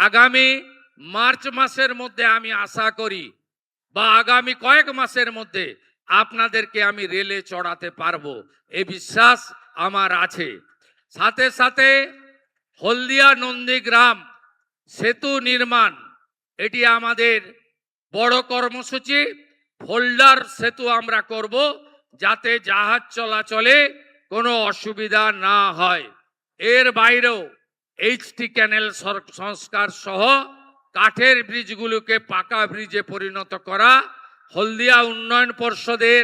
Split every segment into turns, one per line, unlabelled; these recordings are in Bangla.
আগামী মার্চ মাসের মধ্যে আমি আশা করি বা আগামী কয়েক মাসের মধ্যে আপনাদেরকে আমি রেলে চড়াতে পারবো, এই বিশ্বাস আমার আছে। সাথে সাথে হলদিয়া নন্দীগ্রাম সেতু নির্মাণ, এটি আমাদের বড় কর্মসূচি। ফোল্ডার সেতু আমরা করব, যাতে জাহাজ চলাচলে কোনো অসুবিধা না হয়। এর বাইরেও এইচটি ক্যানেল সংস্কার সহ কাঠের ব্রিজগুলোকে পাকা ব্রিজে পরিণত করা, হলদিয়া উন্নয়ন পর্ষদের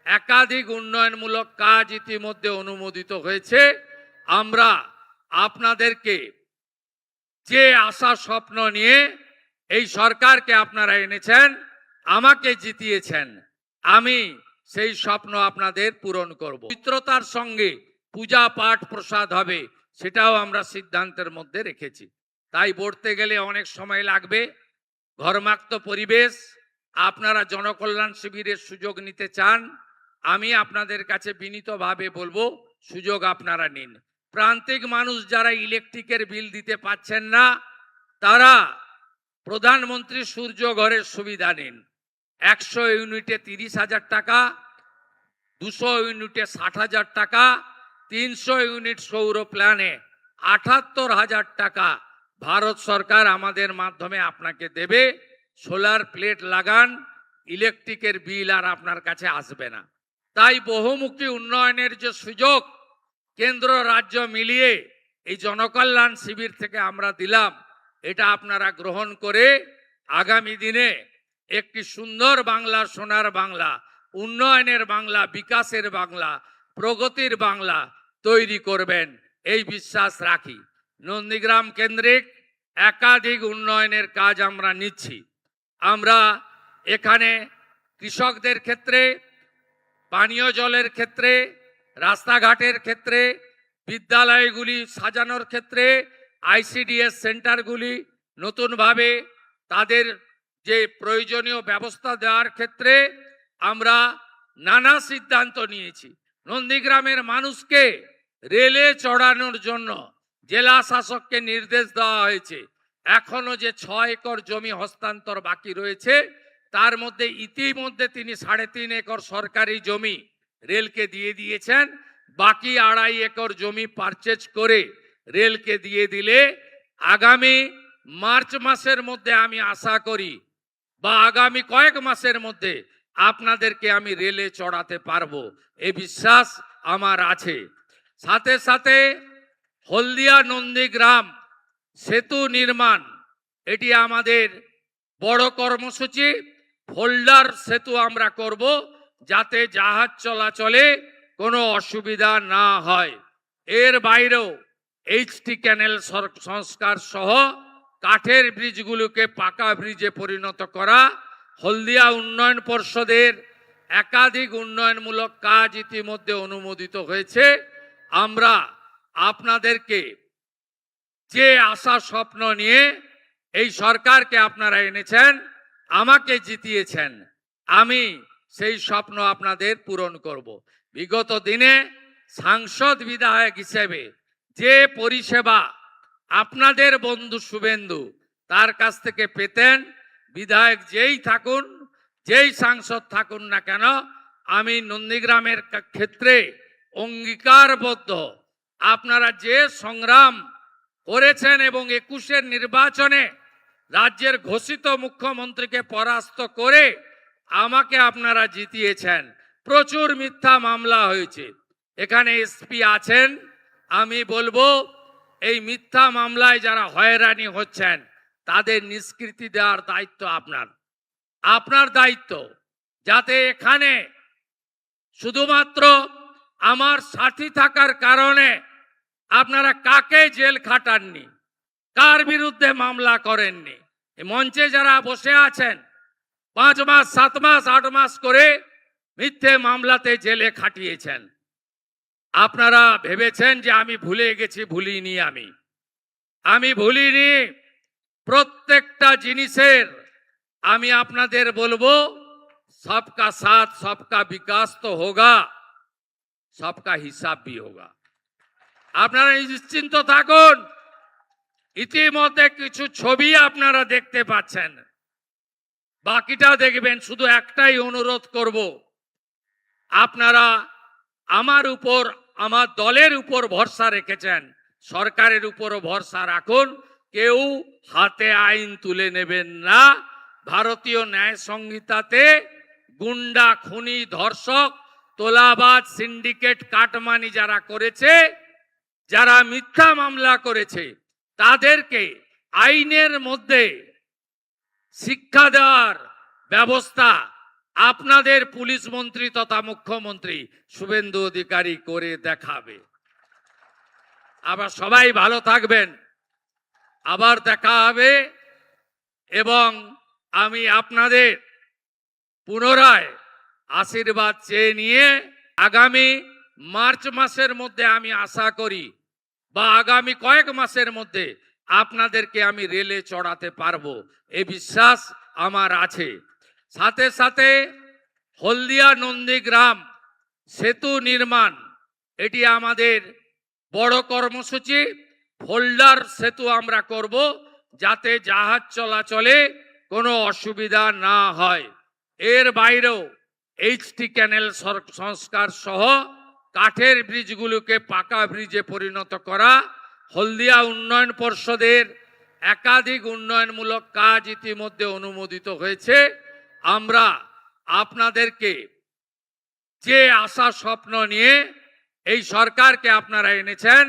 একাধিক উন্নয়নমূলক কাজ ইতিমধ্যে অনুমোদিত হয়েছে। আমরা আপনাদেরকে যে আশা স্বপ্ন নিয়ে এই সরকারকে আপনারা এনেছেন, আমাকে জিতিয়েছেন, আমি সেই স্বপ্ন আপনাদের পূরণ করব। পবিত্রতার সঙ্গে পূজা পাঠ প্রসাদ হবে, সেটাও আমরা সিদ্ধান্তের মধ্যে রেখেছি। তাই বলতে গেলে অনেক সময় লাগবে। ঘরমাক্ত পরিবেশ, আপনারা জনকল্যাণ শিবিরের সুযোগ নিতে চান, আমি আপনাদের কাছে বিনীতভাবে বলবো সুযোগ আপনারা নিন। প্রান্তিক মানুষ যারা ইলেকট্রিকের বিল দিতে পাচ্ছেন না, তারা প্রধানমন্ত্রী সূর্য ঘরের সুবিধা নিন। 100 ইউনিটে 30,000 টাকা, 200 ইউনিটে 60,000 টাকা, 300 ইউনিট সৌর প্ল্যানে 78,000 টাকা ভারত সরকার আমাদের মাধ্যমে আপনাকে দেবে। সোলার প্লেট লাগান, ইলেকট্রিকের বিল আর আপনার কাছে আসবে না। তাই বহুমুখী উন্নয়নের যে সুযোগ কেন্দ্র রাজ্য মিলিয়ে এই জনকল্যাণ শিবির থেকে আমরা দিলাম, এটা আপনারা গ্রহণ করে আগামী দিনে একটি সুন্দর বাংলা, সোনার বাংলা, উন্নয়নের বাংলা, বিকাশের বাংলা, প্রগতির বাংলা তৈরি করবেন, এই বিশ্বাস রাখি। নন্দীগ্রাম কেন্দ্রিক একাধিক উন্নয়নের কাজ আমরা নিচ্ছি। আমরা এখানে কৃষকদের ক্ষেত্রে, পানীয় জলের ক্ষেত্রে, রাস্তাঘাটের ক্ষেত্রে, বিদ্যালয়গুলি সাজানোর ক্ষেত্রে, আইসিডিএস সেন্টারগুলি নতুনভাবে তাদের যে প্রয়োজনীয় ব্যবস্থা দেওয়ার ক্ষেত্রে আমরা নানা সিদ্ধান্ত নিয়েছি। নন্দীগ্রামের মানুষকে রেলে চড়ানোর জন্য জেলা শাসককে নির্দেশ দেওয়া হয়েছে। এখনো যে 6 একর জমি হস্তান্তর বাকি রয়েছে, তার মধ্যে ইতিমধ্যে তিনি 3.5 একর সরকারি জমি রেলকে দিয়ে দিয়েছেন। বাকি 2.5 একর জমি পারচেজ করে রেলকে দিয়ে দিলে আগামী মার্চ মাসের মধ্যে আমি আশা করি বা আগামী কয়েক মাসের মধ্যে আপনাদেরকে আমি রেলে চড়াতে পারবো, এই বিশ্বাস আমার আছে। সাথে সাথে হলদিয়া নন্দীগ্রাম সেতু নির্মাণ, এটি আমাদের বড় কর্মসূচি। ফোল্ডার সেতু আমরা করব, যাতে জাহাজ চলাচলে কোনো অসুবিধা না হয়। এর বাইরেও এইচটি ক্যানেল সংস্কার সহ কাঠের ব্রিজগুলোকে পাকা ব্রিজে পরিণত করা, হলদিয়া উন্নয়ন পর্ষদের একাধিক উন্নয়নমূলক কাজ ইতিমধ্যে অনুমোদিত হয়েছে। আমরা আপনাদেরকে যে আশা স্বপ্ন নিয়ে এই সরকারকে আপনারা এনেছেন, আমাকে জিতিয়েছেন, আমি সেই স্বপ্ন আপনাদের পূরণ করব। বিগত দিনে সাংসদ বিধায়ক হিসেবে যে পরিষেবা আপনাদের বন্ধু শুভেন্দু তার কাছ থেকে পেতেন, বিধায়ক যেই থাকুন, যেই সাংসদ থাকুন না কেন, আমি নন্দীগ্রামের ক্ষেত্রে অঙ্গীকারবদ্ধ। আপনারা যে সংগ্রাম করেছেন এবং 21-এর নির্বাচনে রাজ্যের ঘোষিত মুখ্যমন্ত্রীকে পরাস্ত করে আমাকে আপনারা জিতিয়েছেন। প্রচুর মিথ্যা মামলা হয়েছে, এখানে এসপি আছেন, আমি বলবো এই মিথ্যা মামলায় যারা হয়রানি হচ্ছেন তাদের নিষ্কৃতি দেওয়ার দায়িত্ব আপনার দায়িত্ব, যাতে এখানে শুধুমাত্র আমার সাথী থাকার কারণে আপনারা কাকে জেল খাটাননি, কার বিরুদ্ধে মামলা করেননি। মঞ্চে যারা বসে আছেন 5 মাস, 7 মাস, 8 মাস করে মিথ্যে মামলাতে জেলে খাটিয়েছেন। আপনারা ভেবেছেন যে আমি ভুলে গেছি, ভুলিনি। আমি ভুলিনি। প্রত্যেকটা জিনিসের আমি আপনাদের বলবো, सबका साथ सबका विकास तो होगा, सबका हिसाब भी होगा। আপনারা নিশ্চিন্ত থাকুন, ইতিমধ্যে কিছু ছবি আপনারা দেখতে পাচ্ছেন, বাকিটা দেখবেন। শুধু একটাই অনুরোধ করব, আপনারা আমার উপর, আমার দলের উপর ভরসা রেখেছেন, সরকারের উপরও ভরসা রাখুন। কেউ হাতে আইন তুলে নেবেন না। ভারতীয় ন্যায় সংহিতাতে গুন্ডা, খুনি, ধর্ষক, তোলাবাজ, সিন্ডিকেট, কাটমানি যারা করেছে, যারা মিথ্যা মামলা করেছে, তাদেরকে আইনের মধ্যে শিক্ষা দেওয়ার ব্যবস্থা আপনাদের পুলিশ মন্ত্রী তথা মুখ্যমন্ত্রী শুভেন্দু অধিকারী করে দেখাবে। আবার সবাই ভালো থাকবেন, আবার দেখা হবে। এবং আমি আপনাদের পুনরায় আশীর্বাদ চেয়ে নিয়ে আগামী মার্চ মাসের মধ্যে আমি আশা করি, বা আগামী কয়েক মাসের মধ্যে আপনাদেরকে আমি রেলে চড়াতে পারবো, এই বিশ্বাস আমার আছে। সাথে সাথে হলদিয়া নন্দীগ্রাম সেতু নির্মাণ, এটি আমাদের বড় কর্মসূচি। ফোল্ডার সেতু আমরা করব, যাতে জাহাজ চলাচলে কোনো অসুবিধা না হয়। এর বাইরেও এইচটি ক্যানেল সংস্কার সহ কাঠের ব্রিজগুলোকে পাকা ব্রিজে পরিণত করা, হলদিয়া উন্নয়ন পর্ষদের একাধিক উন্নয়নমূলক কাজ ইতিমধ্যে অনুমোদিত হয়েছে। আমরা আপনাদেরকে যে আশা স্বপ্ন নিয়ে এই সরকারকে আপনারা এনেছেন,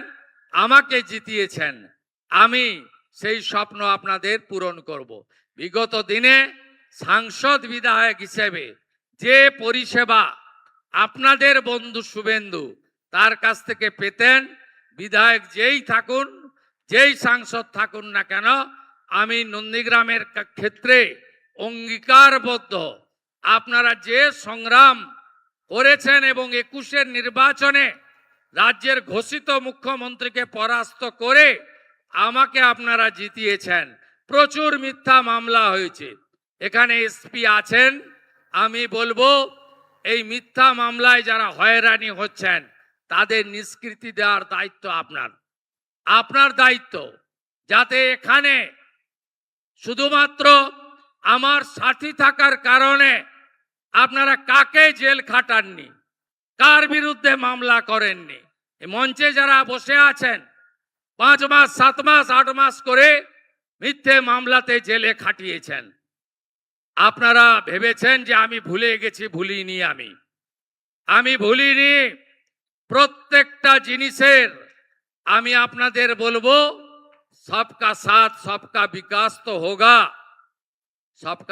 আমাকে জিতিয়েছেন, আমি সেই স্বপ্ন আপনাদের পূরণ করব। বিগত দিনে সাংসদ বিধায়ক হিসেবে যে পরিষেবা আপনাদের বন্ধু শুভেন্দু তার কাছ থেকে পেতেন, বিধায়ক যেই থাকুন, যেই সাংসদ থাকুন না কেন, আমি নন্দীগ্রামের ক্ষেত্রে অঙ্গীকারবদ্ধ। আপনারা যে সংগ্রাম করেছেন এবং 21-এর নির্বাচনে রাজ্যের ঘোষিত মুখ্যমন্ত্রীকে পরাস্ত করে আমাকে আপনারা জিতিয়েছেন। প্রচুর মিথ্যা মামলা হয়েছে, এখানে এসপি আছেন। আমি বলবো, এই মিথ্যা মামলায় যারা হয়রানি হচ্ছেন তাদের নিষ্কৃতি দেওয়ার দায়িত্ব আপনার, আপনার দায়িত্ব। যাতে এখানে শুধুমাত্র আমার সাথী থাকার কারণে আপনারা কাকে জেল খাটাননি, কার বিরুদ্ধে মামলা করেননি। মঞ্চে যারা বসে আছেন 5 মাস, 7 মাস, 8 মাস করে মিথ্যে মামলাতে জেলে খাটিয়েছেন। আপনারা ভেবেছেন যে আমি ভুলে গেছি, ভুলিনি। আমি ভুলিনি। প্রত্যেকটা জিনিসের আমি আপনাদের বলবো, সবকা সাথ সবকা বিকাশ তো হোগা, সবকা